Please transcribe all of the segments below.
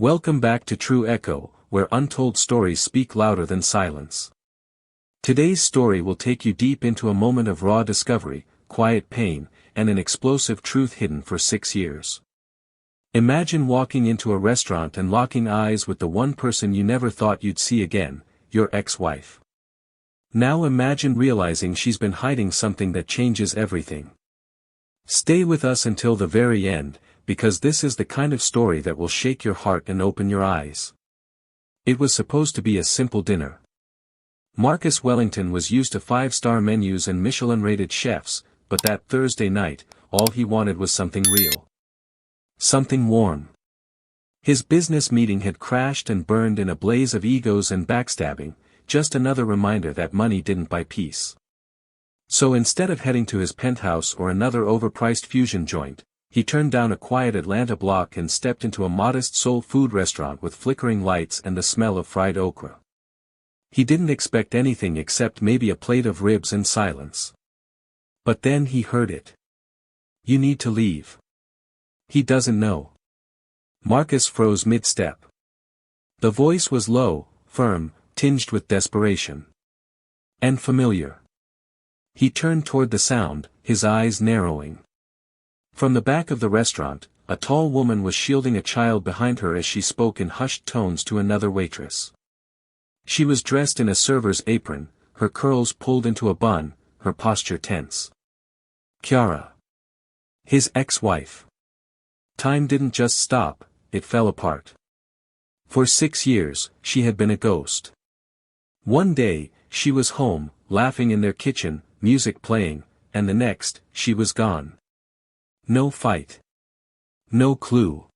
Welcome back to True Echo, where untold stories speak louder than silence. Today's story will take you deep into a moment of raw discovery, quiet pain, and an explosive truth hidden for 6 years. Imagine walking into a restaurant and locking eyes with the one person you never thought you'd see again, your ex-wife. Now imagine realizing she's been hiding something that changes everything. Stay with us until the very end, because this is the kind of story that will shake your heart and open your eyes. It was supposed to be a simple dinner. Marcus Wellington was used to 5-star menus and Michelin-rated chefs, but that Thursday night, all he wanted was something real. Something warm. His business meeting had crashed and burned in a blaze of egos and backstabbing, just another reminder that money didn't buy peace. So instead of heading to his penthouse or another overpriced fusion joint, he turned down a quiet Atlanta block and stepped into a modest soul food restaurant with flickering lights and the smell of fried okra. He didn't expect anything except maybe a plate of ribs and silence. But then he heard it. "You need to leave." "He doesn't know." Marcus froze mid-step. The voice was low, firm, tinged with desperation. And familiar. He turned toward the sound, his eyes narrowing. From the back of the restaurant, a tall woman was shielding a child behind her as she spoke in hushed tones to another waitress. She was dressed in a server's apron, her curls pulled into a bun, her posture tense. Chiara. His ex-wife. Time didn't just stop, it fell apart. For 6 years, she had been a ghost. One day, she was home, laughing in their kitchen, music playing, and the next, she was gone. No fight. No clue.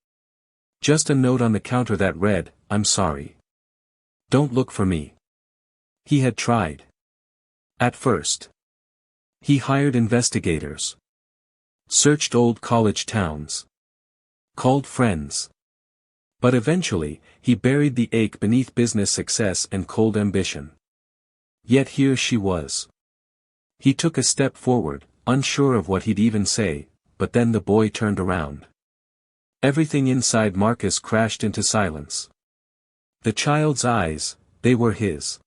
Just a note on the counter that read, "I'm sorry. Don't look for me." He had tried. At first. He hired investigators. Searched old college towns. Called friends. But eventually, he buried the ache beneath business success and cold ambition. Yet here she was. He took a step forward, unsure of what he'd even say, but then the boy turned around. Everything inside Marcus crashed into silence. The child's eyes, they were his.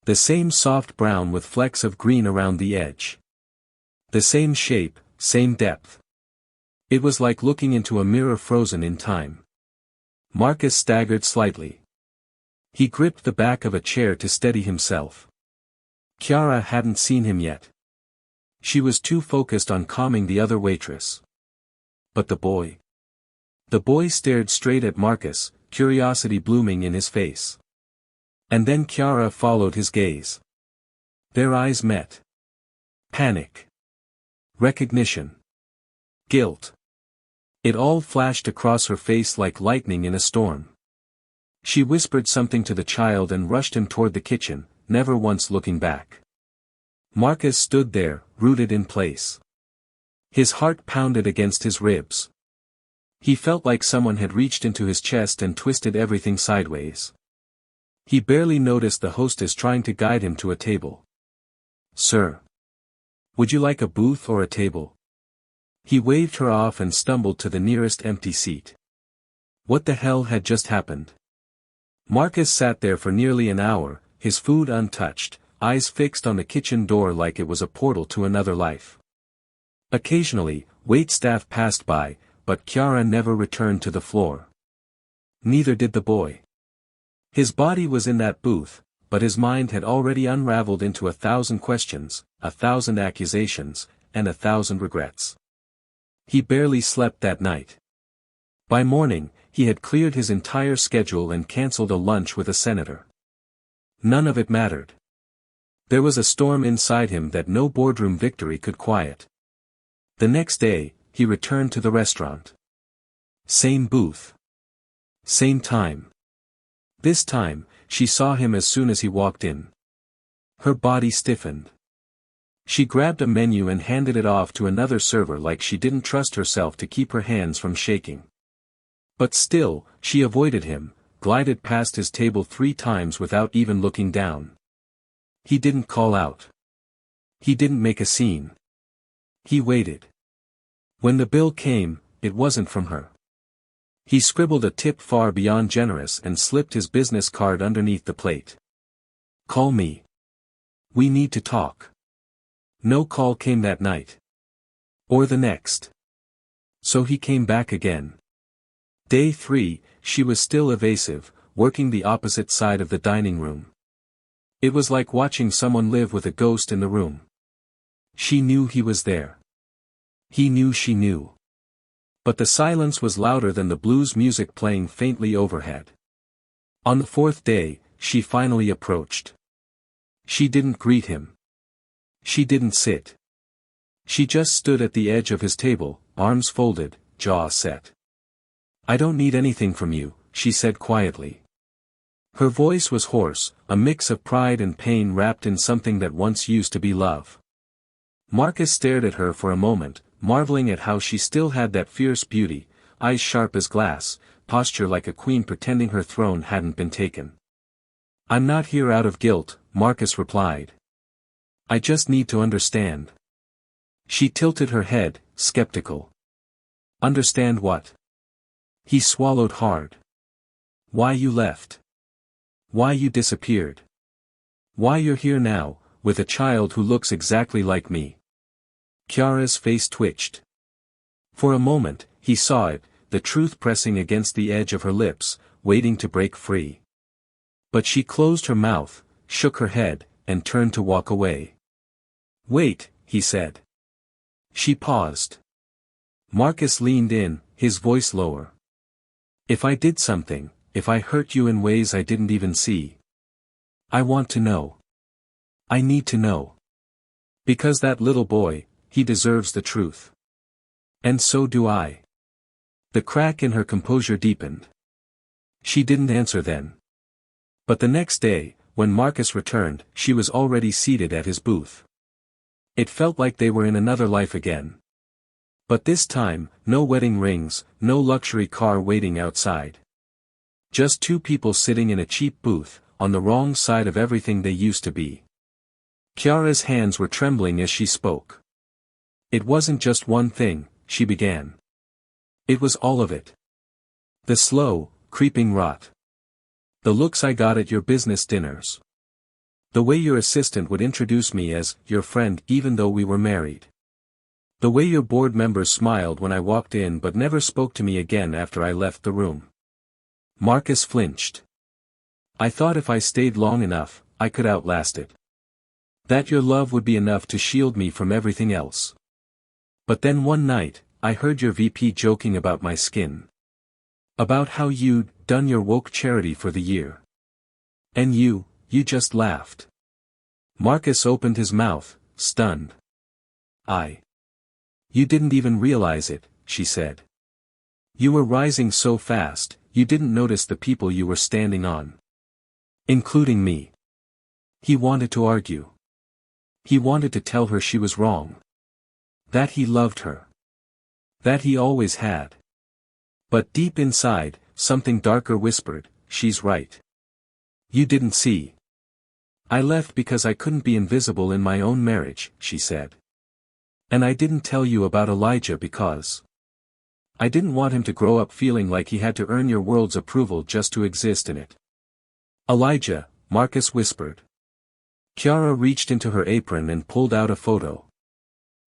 The same soft brown with flecks of green around the edge. The same shape, same depth. It was like looking into a mirror frozen in time. Marcus staggered slightly. He gripped the back of a chair to steady himself. Chiara hadn't seen him yet. She was too focused on calming the other waitress. But the boy. The boy stared straight at Marcus, curiosity blooming in his face. And then Chiara followed his gaze. Their eyes met. Panic. Recognition. Guilt. It all flashed across her face like lightning in a storm. She whispered something to the child and rushed him toward the kitchen, never once looking back. Marcus stood there, rooted in place. His heart pounded against his ribs. He felt like someone had reached into his chest and twisted everything sideways. He barely noticed the hostess trying to guide him to a table. "Sir. Would you like a booth or a table?" He waved her off and stumbled to the nearest empty seat. What the hell had just happened? Marcus sat there for nearly an hour, his food untouched, eyes fixed on the kitchen door like it was a portal to another life. Occasionally, waitstaff passed by, but Chiara never returned to the floor. Neither did the boy. His body was in that booth, but his mind had already unraveled into 1,000 questions, 1,000 accusations, and 1,000 regrets. He barely slept that night. By morning, he had cleared his entire schedule and cancelled a lunch with a senator. None of it mattered. There was a storm inside him that no boardroom victory could quiet. The next day, he returned to the restaurant. Same booth. Same time. This time, she saw him as soon as he walked in. Her body stiffened. She grabbed a menu and handed it off to another server like she didn't trust herself to keep her hands from shaking. But still, she avoided him, glided past his table 3 times without even looking down. He didn't call out. He didn't make a scene. He waited. When the bill came, it wasn't from her. He scribbled a tip far beyond generous and slipped his business card underneath the plate. "Call me. We need to talk." No call came that night. Or the next. So he came back again. Day 3, she was still evasive, working the opposite side of the dining room. It was like watching someone live with a ghost in the room. She knew he was there. He knew she knew. But the silence was louder than the blues music playing faintly overhead. On the 4th day, she finally approached. She didn't greet him. She didn't sit. She just stood at the edge of his table, arms folded, jaw set. "I don't need anything from you," she said quietly. Her voice was hoarse, a mix of pride and pain wrapped in something that once used to be love. Marcus stared at her for a moment, marveling at how she still had that fierce beauty, eyes sharp as glass, posture like a queen pretending her throne hadn't been taken. "I'm not here out of guilt," Marcus replied. "I just need to understand." She tilted her head, skeptical. "Understand what?" He swallowed hard. "Why you left. Why you disappeared. Why you're here now, with a child who looks exactly like me." Chiara's face twitched. For a moment, he saw it, the truth pressing against the edge of her lips, waiting to break free. But she closed her mouth, shook her head, and turned to walk away. "Wait," he said. She paused. Marcus leaned in, his voice lower. "If I did something, if I hurt you in ways I didn't even see. I want to know. I need to know. Because that little boy, he deserves the truth. And so do I." The crack in her composure deepened. She didn't answer then. But the next day, when Marcus returned, she was already seated at his booth. It felt like they were in another life again. But this time, no wedding rings, no luxury car waiting outside. Just two people sitting in a cheap booth, on the wrong side of everything they used to be. Chiara's hands were trembling as she spoke. "It wasn't just one thing," she began. "It was all of it. The slow, creeping rot. The looks I got at your business dinners. The way your assistant would introduce me as your friend even though we were married. The way your board members smiled when I walked in but never spoke to me again after I left the room." Marcus flinched. "I thought if I stayed long enough, I could outlast it. That your love would be enough to shield me from everything else. But then one night, I heard your VP joking about my skin. About how you'd done your woke charity for the year. And you just laughed." Marcus opened his mouth, stunned. "You didn't even realize it," she said. "You were rising so fast, you didn't notice the people you were standing on. Including me." He wanted to argue. He wanted to tell her she was wrong. That he loved her. That he always had. But deep inside, something darker whispered, "She's right. You didn't see. I left because I couldn't be invisible in my own marriage," she said. "And I didn't tell you about Elijah because I didn't want him to grow up feeling like he had to earn your world's approval just to exist in it." "Elijah," Marcus whispered. Chiara reached into her apron and pulled out a photo.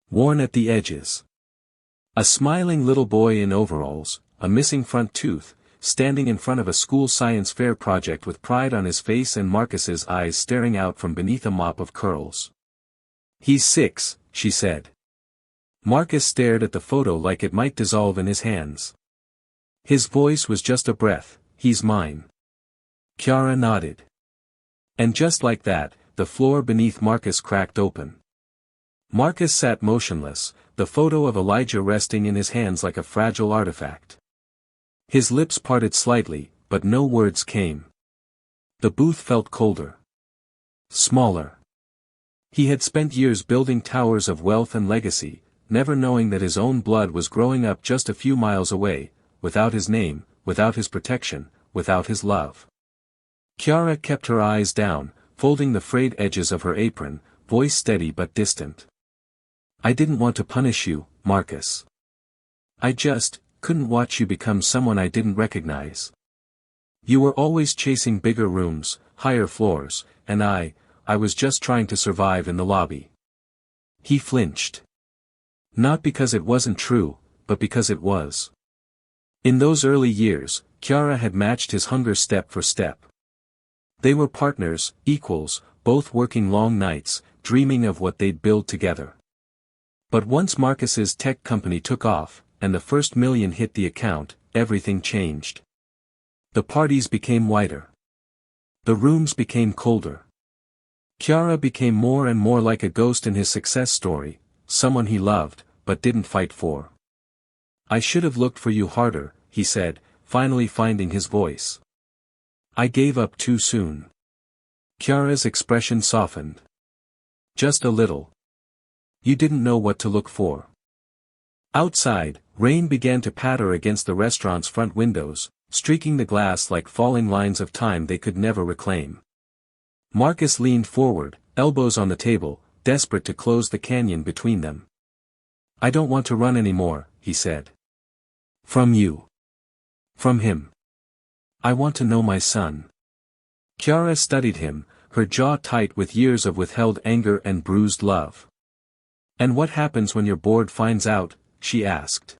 Worn at the edges. A smiling little boy in overalls, a missing front tooth, standing in front of a school science fair project with pride on his face and Marcus's eyes staring out from beneath a mop of curls. "He's 6, she said. Marcus stared at the photo like it might dissolve in his hands. His voice was just a breath, "He's mine." Chiara nodded. And just like that, the floor beneath Marcus cracked open. Marcus sat motionless, the photo of Elijah resting in his hands like a fragile artifact. His lips parted slightly, but no words came. The booth felt colder. Smaller. He had spent years building towers of wealth and legacy, never knowing that his own blood was growing up just a few miles away, without his name, without his protection, without his love. Chiara kept her eyes down, folding the frayed edges of her apron, voice steady but distant. "I didn't want to punish you, Marcus. couldn't watch you become someone I didn't recognize. You were always chasing bigger rooms, higher floors, and I was just trying to survive in the lobby. He flinched. Not because it wasn't true, but because it was. In those early years, Chiara had matched his hunger step for step. They were partners, equals, both working long nights, dreaming of what they'd build together. But once Marcus's tech company took off, and the first million hit the account, everything changed. The parties became wider. The rooms became colder. Chiara became more and more like a ghost in his success story, someone he loved, but didn't fight for. I should have looked for you harder, he said, finally finding his voice. I gave up too soon. Chiara's expression softened. Just a little. You didn't know what to look for. Outside, rain began to patter against the restaurant's front windows, streaking the glass like falling lines of time they could never reclaim. Marcus leaned forward, elbows on the table, desperate to close the canyon between them. I don't want to run anymore, he said. From you. From him. I want to know my son. Chiara studied him, her jaw tight with years of withheld anger and bruised love. And what happens when your board finds out, she asked.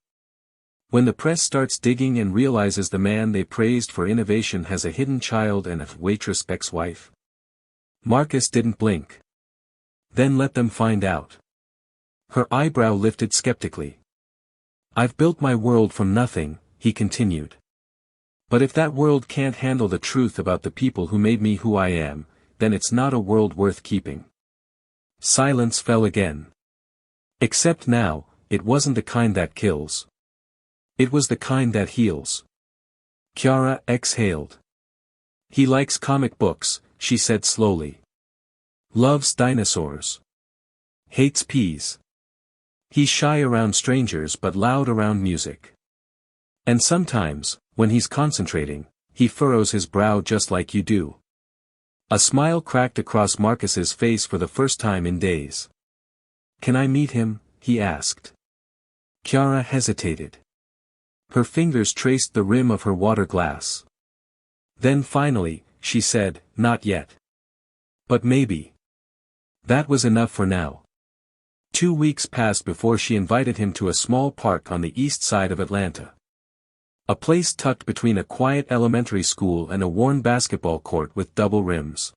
When the press starts digging and realizes the man they praised for innovation has a hidden child and a waitress ex-wife? Marcus didn't blink. Then let them find out. Her eyebrow lifted skeptically. I've built my world from nothing, he continued. But if that world can't handle the truth about the people who made me who I am, then it's not a world worth keeping. Silence fell again. Except now, it wasn't the kind that kills. It was the kind that heals. Chiara exhaled. He likes comic books, she said slowly. Loves dinosaurs. Hates peas. He's shy around strangers but loud around music. And sometimes, when he's concentrating, he furrows his brow just like you do. A smile cracked across Marcus's face for the first time in days. Can I meet him? He asked. Chiara hesitated. Her fingers traced the rim of her water glass. Then finally, she said, not yet. But maybe. That was enough for now. 2 weeks passed before she invited him to a small park on the east side of Atlanta. A place tucked between a quiet elementary school and a worn basketball court with double rims.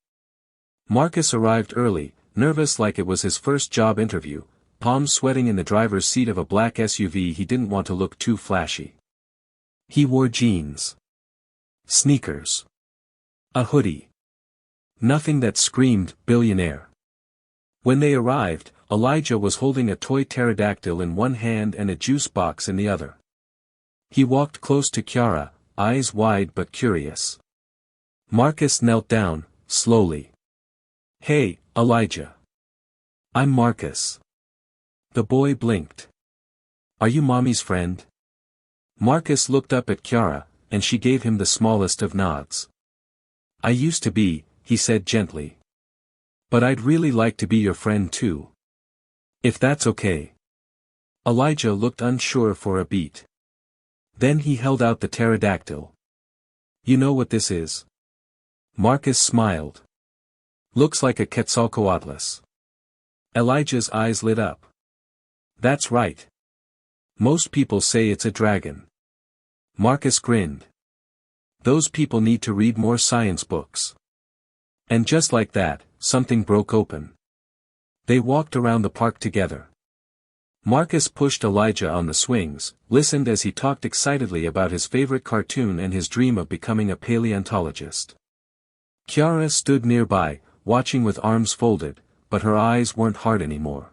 Marcus arrived early, nervous like it was his first job interview, palms sweating in the driver's seat of a black SUV he didn't want to look too flashy. He wore jeans. Sneakers. A hoodie. Nothing that screamed billionaire. When they arrived, Elijah was holding a toy pterodactyl in one hand and a juice box in the other. He walked close to Chiara, eyes wide but curious. Marcus knelt down, slowly. Hey, Elijah. I'm Marcus. The boy blinked. Are you mommy's friend? Marcus looked up at Chiara, and she gave him the smallest of nods. I used to be, he said gently. But I'd really like to be your friend too. If that's okay. Elijah looked unsure for a beat. Then he held out the pterodactyl. You know what this is? Marcus smiled. Looks like a Quetzalcoatlus. Elijah's eyes lit up. That's right. Most people say it's a dragon. Marcus grinned. Those people need to read more science books. And just like that, something broke open. They walked around the park together. Marcus pushed Elijah on the swings, listened as he talked excitedly about his favorite cartoon and his dream of becoming a paleontologist. Chiara stood nearby, watching with arms folded, but her eyes weren't hard anymore.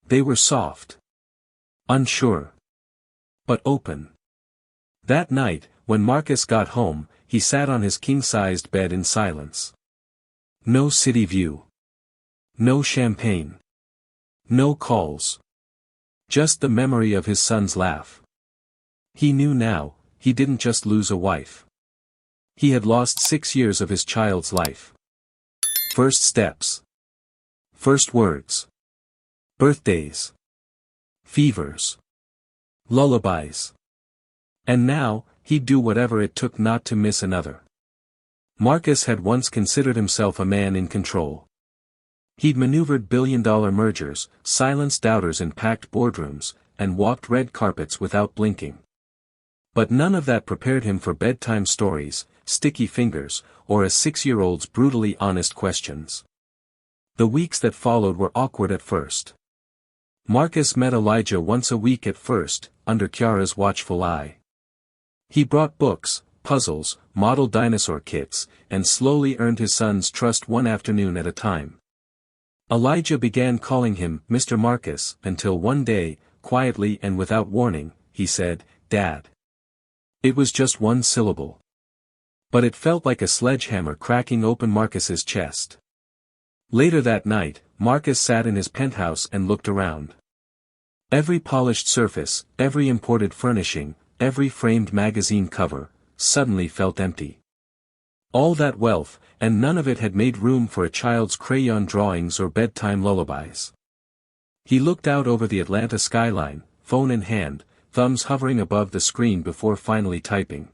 They were soft. Unsure. But open. That night, when Marcus got home, he sat on his king-sized bed in silence. No city view. No champagne. No calls. Just the memory of his son's laugh. He knew now, he didn't just lose a wife. He had lost 6 years of his child's life. First steps. First words. Birthdays. Fevers. Lullabies. And now, he'd do whatever it took not to miss another. Marcus had once considered himself a man in control. He'd maneuvered billion-dollar mergers, silenced doubters in packed boardrooms, and walked red carpets without blinking. But none of that prepared him for bedtime stories, sticky fingers, or a 6-year-old's brutally honest questions. The weeks that followed were awkward at first. Marcus met Elijah once a week at first, under Chiara's watchful eye. He brought books, puzzles, model dinosaur kits, and slowly earned his son's trust one afternoon at a time. Elijah began calling him Mr. Marcus, until one day, quietly and without warning, he said, "Dad." It was just one syllable. But it felt like a sledgehammer cracking open Marcus's chest. Later that night, Marcus sat in his penthouse and looked around. Every polished surface, every imported furnishing, every framed magazine cover, suddenly felt empty. All that wealth, and none of it had made room for a child's crayon drawings or bedtime lullabies. He looked out over the Atlanta skyline, phone in hand, thumbs hovering above the screen before finally typing.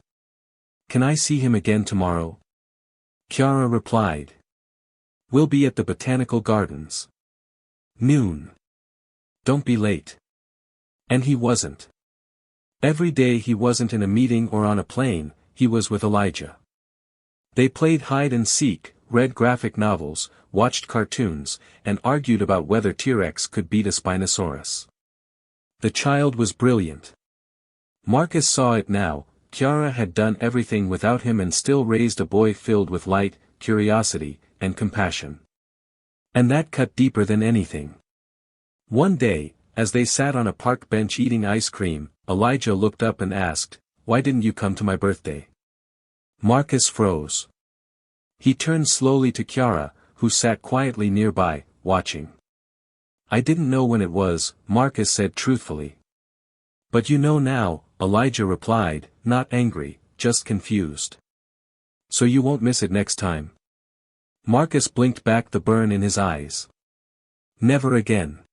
"Can I see him again tomorrow?" Chiara replied. "We'll be at the Botanical Gardens. Noon. Don't be late." And he wasn't. Every day he wasn't in a meeting or on a plane, he was with Elijah. They played hide and seek, read graphic novels, watched cartoons, and argued about whether T-Rex could beat a Spinosaurus. The child was brilliant. Marcus saw it now. Chiara had done everything without him and still raised a boy filled with light, curiosity, and compassion. And that cut deeper than anything. One day, as they sat on a park bench eating ice cream, Elijah looked up and asked, "Why didn't you come to my birthday?" Marcus froze. He turned slowly to Chiara, who sat quietly nearby, watching. "I didn't know when it was," Marcus said truthfully. "But you know now," Elijah replied, not angry, just confused. "So you won't miss it next time?" Marcus blinked back the burn in his eyes. "Never again."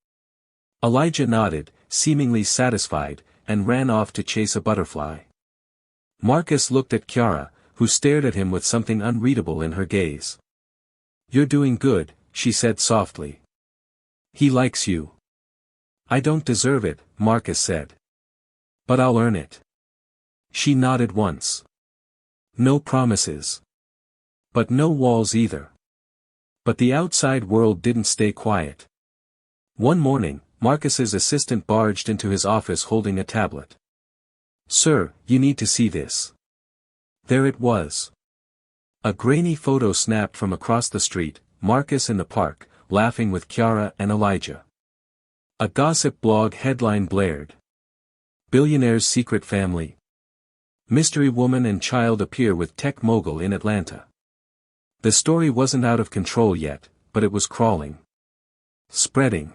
Elijah nodded, seemingly satisfied, and ran off to chase a butterfly. Marcus looked at Chiara, who stared at him with something unreadable in her gaze. "You're doing good," she said softly. "He likes you." "I don't deserve it," Marcus said. "But I'll earn it." She nodded once. "No promises. But no walls either." But the outside world didn't stay quiet. One morning, Marcus's assistant barged into his office holding a tablet. "Sir, you need to see this." There it was. A grainy photo snapped from across the street, Marcus in the park, laughing with Chiara and Elijah. A gossip blog headline blared. "Billionaire's secret family. Mystery woman and child appear with tech mogul in Atlanta." The story wasn't out of control yet, but it was crawling. Spreading.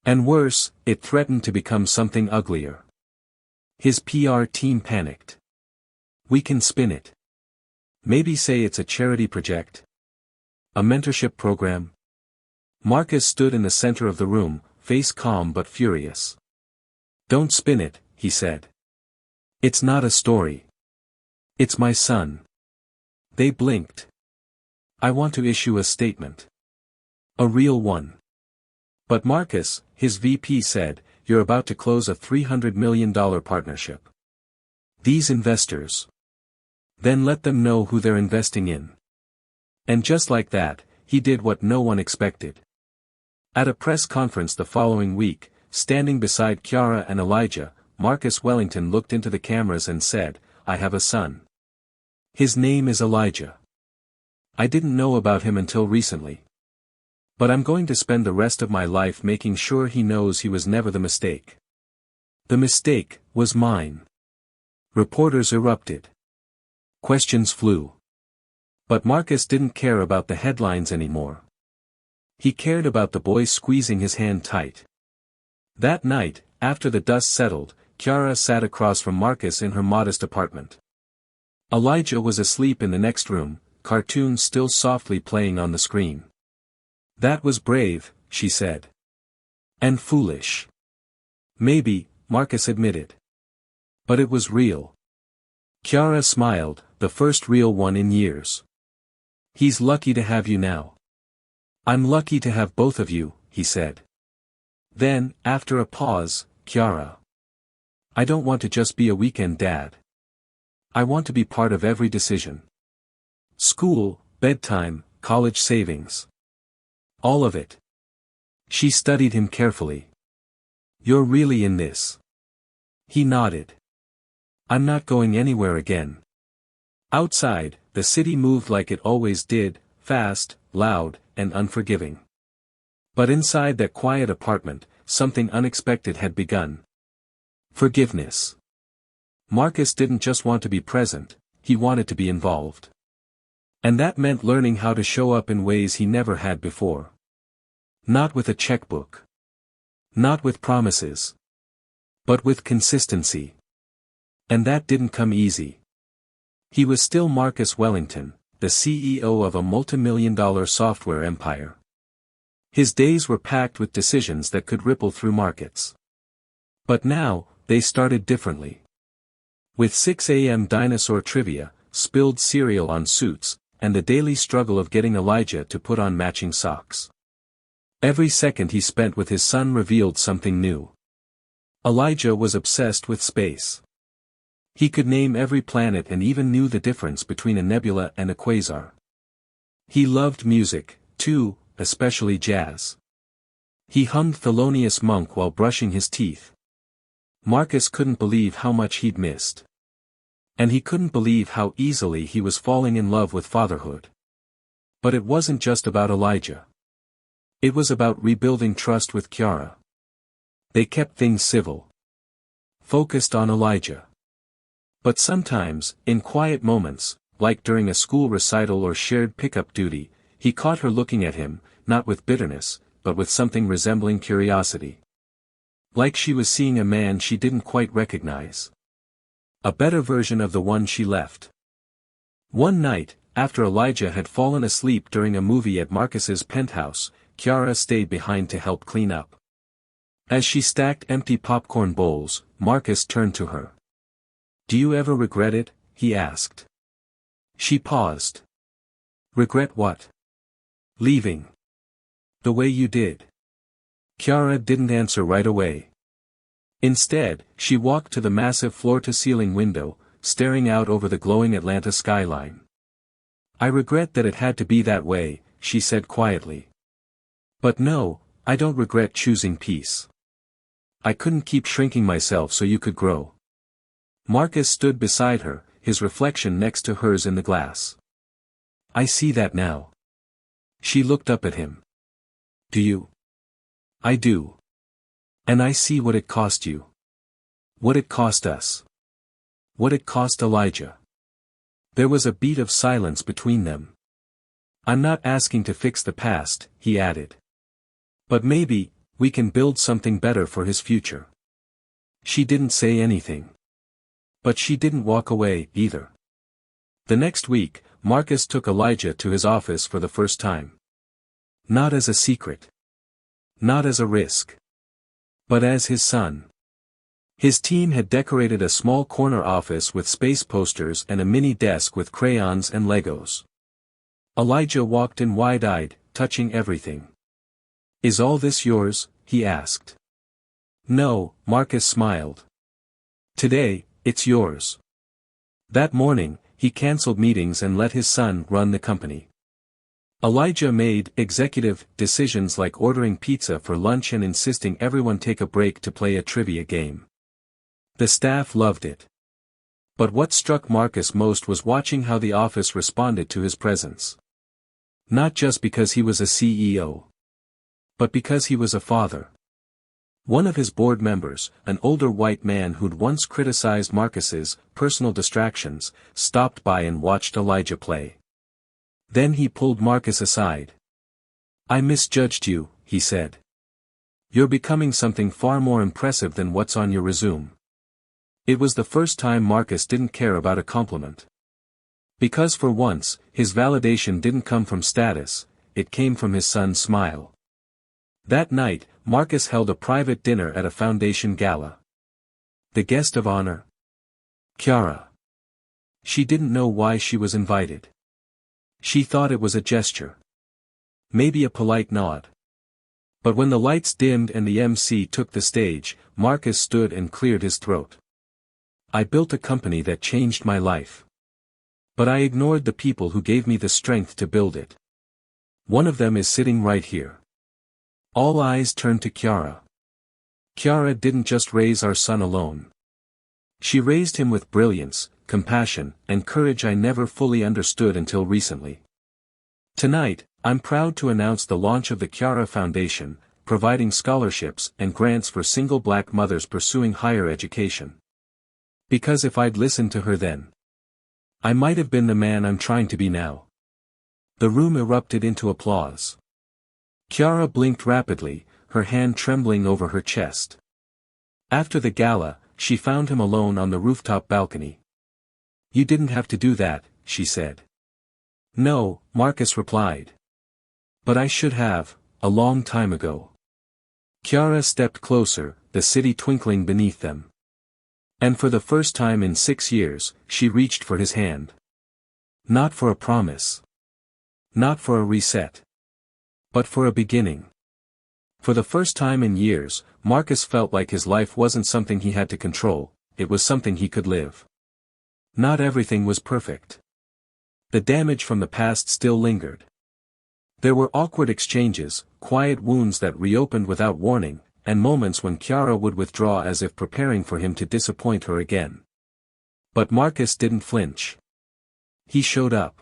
And worse, it threatened to become something uglier. His PR team panicked. "We can spin it. Maybe say it's a charity project. A mentorship program." Marcus stood in the center of the room, face calm but furious. "Don't spin it," he said. "It's not a story. It's my son." They blinked. "I want to issue a statement. A real one." "But Marcus," his VP said, "you're about to close a $300 million partnership. These investors. Then let them know who they're investing in." And just like that, he did what no one expected. At a press conference the following week, standing beside Chiara and Elijah, Marcus Wellington looked into the cameras and said, "I have a son. His name is Elijah. I didn't know about him until recently. But I'm going to spend the rest of my life making sure he knows he was never the mistake. The mistake was mine." Reporters erupted. Questions flew. But Marcus didn't care about the headlines anymore. He cared about the boy squeezing his hand tight. That night, after the dust settled, Chiara sat across from Marcus in her modest apartment. Elijah was asleep in the next room, cartoons still softly playing on the screen. "That was brave," she said. "And foolish." "Maybe," Marcus admitted. But it was real. Chiara smiled, the first real one in years. He's lucky to have you now. I'm lucky to have both of you, he said. Then, after a pause, Chiara. I don't want to just be a weekend dad. I want to be part of every decision. School, bedtime, college savings. All of it. She studied him carefully. You're really in this? He nodded. I'm not going anywhere again. Outside, the city moved like it always did, fast, loud, and unforgiving. But inside that quiet apartment, something unexpected had begun. Forgiveness. Marcus didn't just want to be present, he wanted to be involved. And that meant learning how to show up in ways he never had before. Not with a checkbook. Not with promises. But with consistency. And that didn't come easy. He was still Marcus Wellington, the CEO of a multimillion-dollar software empire. His days were packed with decisions that could ripple through markets. But now, they started differently. With 6 a.m. dinosaur trivia, spilled cereal on suits, and the daily struggle of getting Elijah to put on matching socks. Every second he spent with his son revealed something new. Elijah was obsessed with space. He could name every planet and even knew the difference between a nebula and a quasar. He loved music, too, especially jazz. He hummed Thelonious Monk while brushing his teeth. Marcus couldn't believe how much he'd missed. And he couldn't believe how easily he was falling in love with fatherhood. But it wasn't just about Elijah. It was about rebuilding trust with Chiara. They kept things civil. Focused on Elijah. But sometimes, in quiet moments, like during a school recital or shared pickup duty, he caught her looking at him, not with bitterness, but with something resembling curiosity. Like she was seeing a man she didn't quite recognize. A better version of the one she left. One night, after Elijah had fallen asleep during a movie at Marcus's penthouse, Chiara stayed behind to help clean up. As she stacked empty popcorn bowls, Marcus turned to her. Do you ever regret it? He asked. She paused. Regret what? Leaving. The way you did. Chiara didn't answer right away. Instead, she walked to the massive floor-to-ceiling window, staring out over the glowing Atlanta skyline. I regret that it had to be that way, she said quietly. But no, I don't regret choosing peace. I couldn't keep shrinking myself so you could grow. Marcus stood beside her, his reflection next to hers in the glass. I see that now. She looked up at him. Do you? I do. And I see what it cost you. What it cost us. What it cost Elijah. There was a beat of silence between them. I'm not asking to fix the past, he added. But maybe, we can build something better for his future. She didn't say anything. But she didn't walk away, either. The next week, Marcus took Elijah to his office for the first time. Not as a secret. Not as a risk. But as his son. His team had decorated a small corner office with space posters and a mini desk with crayons and Legos. Elijah walked in wide-eyed, touching everything. Is all this yours? He asked. No, Marcus smiled. Today, it's yours. That morning, he canceled meetings and let his son run the company. Elijah made executive decisions like ordering pizza for lunch and insisting everyone take a break to play a trivia game. The staff loved it. But what struck Marcus most was watching how the office responded to his presence. Not just because he was a CEO. But because he was a father. One of his board members, an older white man who'd once criticized Marcus's personal distractions, stopped by and watched Elijah play. Then he pulled Marcus aside. I misjudged you, he said. You're becoming something far more impressive than what's on your resume. It was the first time Marcus didn't care about a compliment. Because for once, his validation didn't come from status, it came from his son's smile. That night, Marcus held a private dinner at a foundation gala. The guest of honor? Chiara. She didn't know why she was invited. She thought it was a gesture. Maybe a polite nod. But when the lights dimmed and the MC took the stage, Marcus stood and cleared his throat. I built a company that changed my life. But I ignored the people who gave me the strength to build it. One of them is sitting right here. All eyes turned to Chiara. Chiara didn't just raise our son alone. She raised him with brilliance, compassion, and courage I never fully understood until recently. Tonight, I'm proud to announce the launch of the Chiara Foundation, providing scholarships and grants for single black mothers pursuing higher education. Because if I'd listened to her then, I might have been the man I'm trying to be now. The room erupted into applause. Chiara blinked rapidly, her hand trembling over her chest. After the gala, she found him alone on the rooftop balcony. You didn't have to do that, she said. No, Marcus replied. But I should have, a long time ago. Chiara stepped closer, the city twinkling beneath them. And for the first time in 6 years, she reached for his hand. Not for a promise. Not for a reset. But for a beginning. For the first time in years, Marcus felt like his life wasn't something he had to control, it was something he could live. Not everything was perfect. The damage from the past still lingered. There were awkward exchanges, quiet wounds that reopened without warning, and moments when Chiara would withdraw as if preparing for him to disappoint her again. But Marcus didn't flinch. He showed up.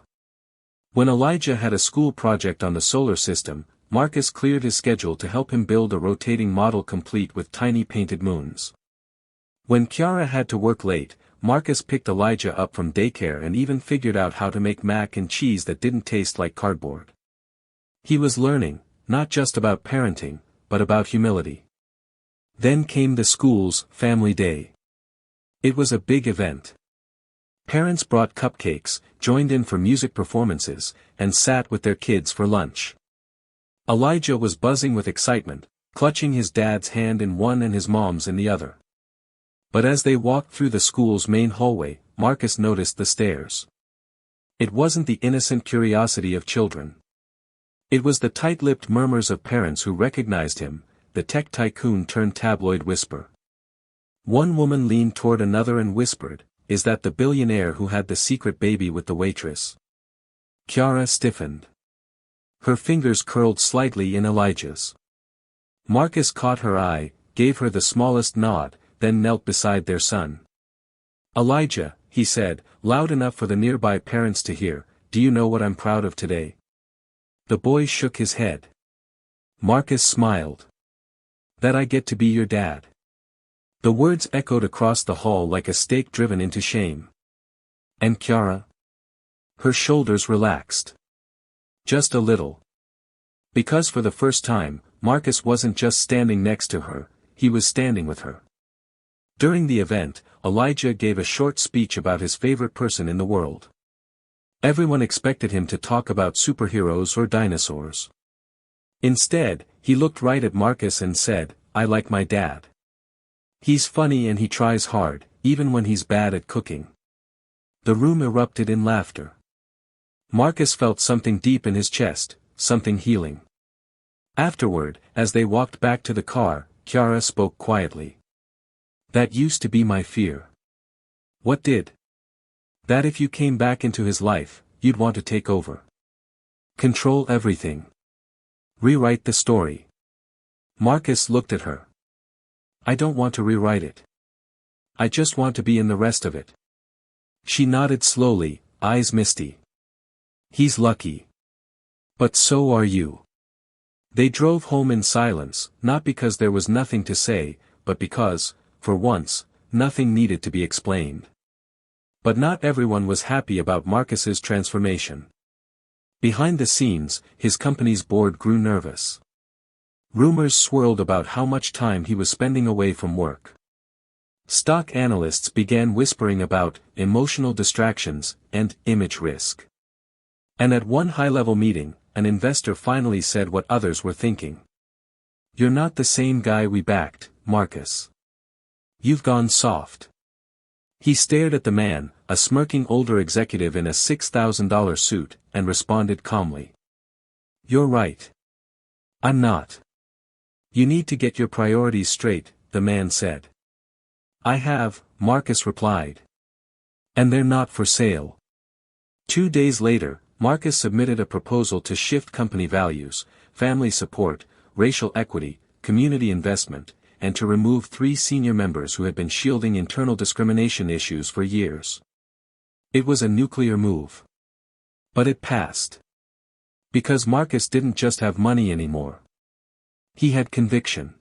When Elijah had a school project on the solar system, Marcus cleared his schedule to help him build a rotating model complete with tiny painted moons. When Chiara had to work late, Marcus picked Elijah up from daycare and even figured out how to make mac and cheese that didn't taste like cardboard. He was learning, not just about parenting, but about humility. Then came the school's family day. It was a big event. Parents brought cupcakes, joined in for music performances, and sat with their kids for lunch. Elijah was buzzing with excitement, clutching his dad's hand in one and his mom's in the other. But as they walked through the school's main hallway, Marcus noticed the stares. It wasn't the innocent curiosity of children. It was the tight-lipped murmurs of parents who recognized him, the tech tycoon turned tabloid whisper. One woman leaned toward another and whispered, "Is that the billionaire who had the secret baby with the waitress?" Chiara stiffened. Her fingers curled slightly in Elijah's. Marcus caught her eye, gave her the smallest nod, then knelt beside their son. "Elijah," he said, loud enough for the nearby parents to hear, "do you know what I'm proud of today?" The boy shook his head. Marcus smiled. "That I get to be your dad." The words echoed across the hall like a stake driven into shame. And Chiara? Her shoulders relaxed. Just a little. Because for the first time, Marcus wasn't just standing next to her, he was standing with her. During the event, Elijah gave a short speech about his favorite person in the world. Everyone expected him to talk about superheroes or dinosaurs. Instead, he looked right at Marcus and said, "I like my dad. He's funny and he tries hard, even when he's bad at cooking." The room erupted in laughter. Marcus felt something deep in his chest, something healing. Afterward, as they walked back to the car, Chiara spoke quietly. "That used to be my fear." "What did?" "That if you came back into his life, you'd want to take over. Control everything. Rewrite the story." Marcus looked at her. "I don't want to rewrite it. I just want to be in the rest of it." She nodded slowly, eyes misty. "He's lucky. But so are you." They drove home in silence, not because there was nothing to say, but because, for once, nothing needed to be explained. But not everyone was happy about Marcus's transformation. Behind the scenes, his company's board grew nervous. Rumors swirled about how much time he was spending away from work. Stock analysts began whispering about emotional distractions and image risk. And at one high-level meeting, an investor finally said what others were thinking. "You're not the same guy we backed, Marcus. You've gone soft." He stared at the man, a smirking older executive in a $6,000 suit, and responded calmly. "You're right. I'm not. You need to get your priorities straight," the man said. "I have," Marcus replied. "And they're not for sale." 2 days later, Marcus submitted a proposal to shift company values, family support, racial equity, community investment, and to remove 3 senior members who had been shielding internal discrimination issues for years. It was a nuclear move. But it passed. Because Marcus didn't just have money anymore. He had conviction.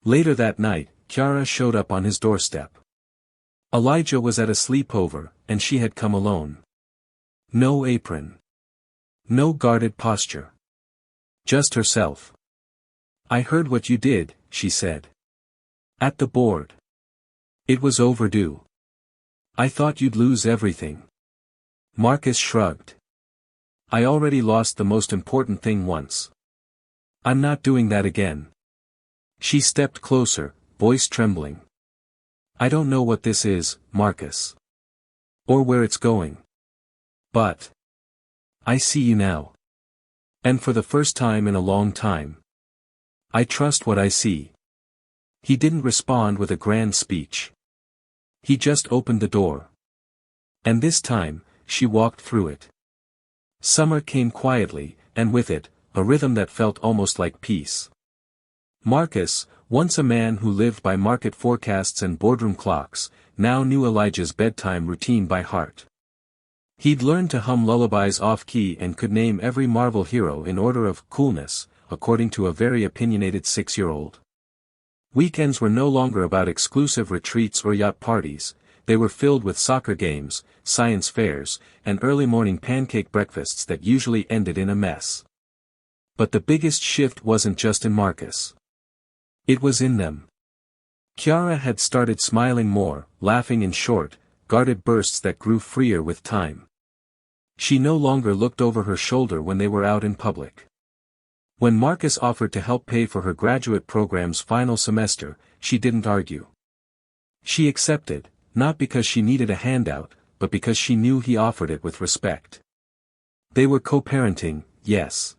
Later that night, Chiara showed up on his doorstep. Elijah was at a sleepover, and she had come alone. No apron. No guarded posture. Just herself. "I heard what you did," she said. "At the board. It was overdue. I thought you'd lose everything." Marcus shrugged. "I already lost the most important thing once. I'm not doing that again." She stepped closer, voice trembling. "I don't know what this is, Marcus. Or where it's going. But I see you now. And for the first time in a long time. I trust what I see." He didn't respond with a grand speech. He just opened the door. And this time, she walked through it. Summer came quietly, and with it, a rhythm that felt almost like peace. Marcus, once a man who lived by market forecasts and boardroom clocks, now knew Elijah's bedtime routine by heart. He'd learned to hum lullabies off-key and could name every Marvel hero in order of coolness, according to a very opinionated 6-year-old. Weekends were no longer about exclusive retreats or yacht parties, they were filled with soccer games, science fairs, and early morning pancake breakfasts that usually ended in a mess. But the biggest shift wasn't just in Marcus. It was in them. Chiara had started smiling more, laughing in short, guarded bursts that grew freer with time. She no longer looked over her shoulder when they were out in public. When Marcus offered to help pay for her graduate program's final semester, she didn't argue. She accepted, not because she needed a handout, but because she knew he offered it with respect. They were co-parenting, yes.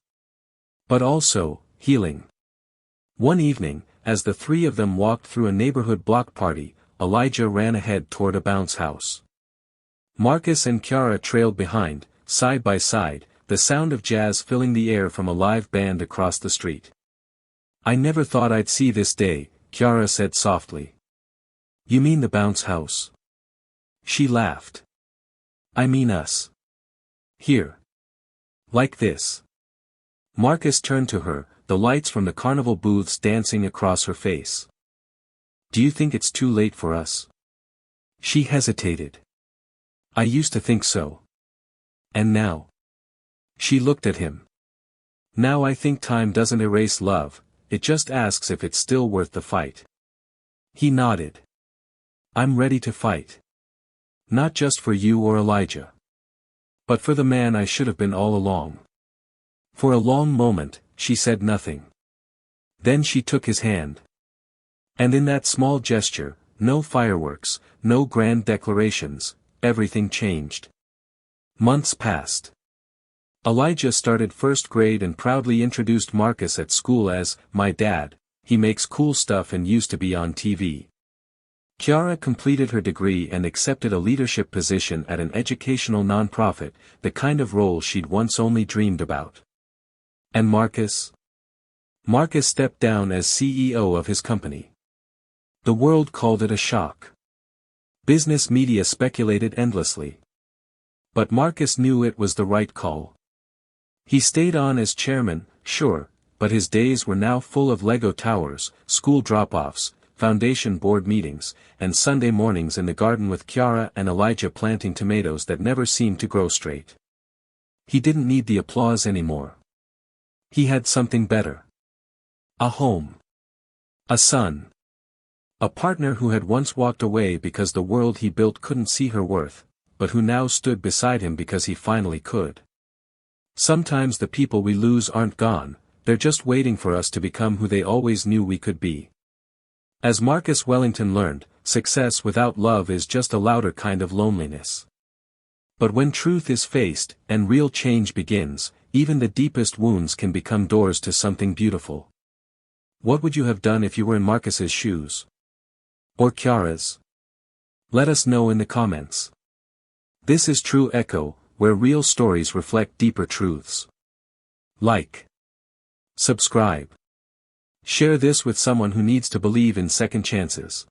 But also, healing. One evening, as the 3 of them walked through a neighborhood block party, Elijah ran ahead toward a bounce house. Marcus and Chiara trailed behind, side by side, the sound of jazz filling the air from a live band across the street. "I never thought I'd see this day," Chiara said softly. "You mean the bounce house?" She laughed. "I mean us. Here. Like this." Marcus turned to her, the lights from the carnival booths dancing across her face. "Do you think it's too late for us?" She hesitated. "I used to think so. And now?" She looked at him. "Now I think time doesn't erase love, it just asks if it's still worth the fight." He nodded. "I'm ready to fight. Not just for you or Elijah. But for the man I should have been all along." For a long moment, she said nothing. Then she took his hand. And in that small gesture, no fireworks, no grand declarations, everything changed. Months passed. Elijah started first grade and proudly introduced Marcus at school as, "My dad, he makes cool stuff and used to be on TV." Chiara completed her degree and accepted a leadership position at an educational nonprofit, the kind of role she'd once only dreamed about. And Marcus? Marcus stepped down as CEO of his company. The world called it a shock. Business media speculated endlessly. But Marcus knew it was the right call. He stayed on as chairman, sure, but his days were now full of Lego towers, school drop-offs, foundation board meetings, and Sunday mornings in the garden with Chiara and Elijah planting tomatoes that never seemed to grow straight. He didn't need the applause anymore. He had something better. A home. A son. A partner who had once walked away because the world he built couldn't see her worth, but who now stood beside him because he finally could. Sometimes the people we lose aren't gone, they're just waiting for us to become who they always knew we could be. As Marcus Wellington learned, success without love is just a louder kind of loneliness. But when truth is faced, and real change begins, even the deepest wounds can become doors to something beautiful. What would you have done if you were in Marcus's shoes? Or Chiara's? Let us know in the comments. This is True Echo, where real stories reflect deeper truths. Like. Subscribe. Share this with someone who needs to believe in second chances.